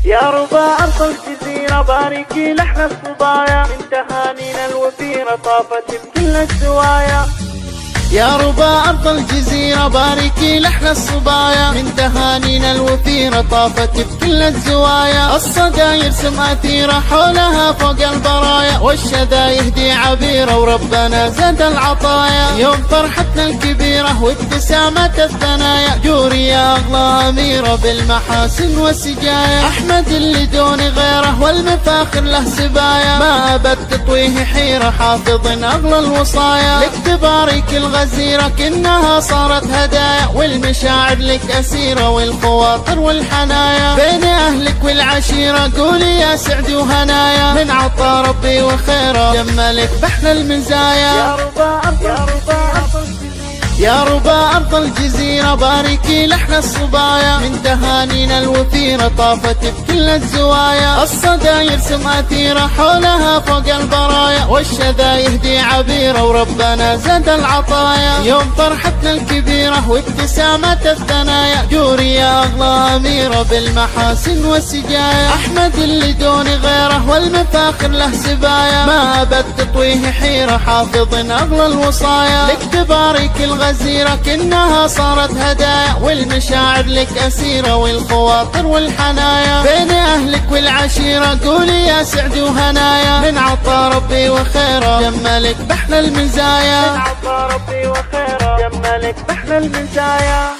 يا ربا أرض الجزيرة باركي لحن الصبايا، من تهانينا الوفيرة طافت بكل الزوايا. يا ربا أرض الجزيرة باركي لحن الصبايا، من تهانينا الوفيرة طافت بكل الزوايا. الصدى يرسم أثيرة حولها فوق البرايا، والشذا يهدي عبيرة وربنا زاد العطايا. يوم فرحتنا الكبيرة وابتسامة الثنايا، جوري يا أغلى أميرة بالمحاسن والسجايا. أحمد اللي دون غيره والمفاخر له سبايا، ما أبد تطويه حيرة حافظ أغلى الوصايا. لك تبارك الغزيرة كأنها صارت هدايا، والمشاعر لك أسيرة والخواطر والحنايا. بين أهلك والعشيرة قولي يا سعد وهنايا، من عطا ربي وخيره جملك بحر المزايا. يا ربا يا ربا أرض الجزيرة باركي لحن الصبايا، من تهانينا الوفيرة طافت بكل الزوايا. الصدى يرسم أثيرة حولها فوق البرايا، والشذا يهدي عبيرة وربنا زاد العطايا. يوم فرحتنا الكبيرة وابتسامة الثنايا، جوري يا أغلى أميرة بالمحاسن والسجايا. أحمد اللي دون غيره والمفاخر له سبايا، ما أبد تطويه حيرة حافظ أغلى الوصايا. لك تبارك الغزيرة كأنها صارت هدايا، والمشاعر لك أسيرة والخواطر والحنايا. بين أهلك والعشيرة قولي يا سعد وهنايا، من عطا ربي وخيره جملك بحر المزايا. من عطا ربي وخيره جملك بحر المزايا.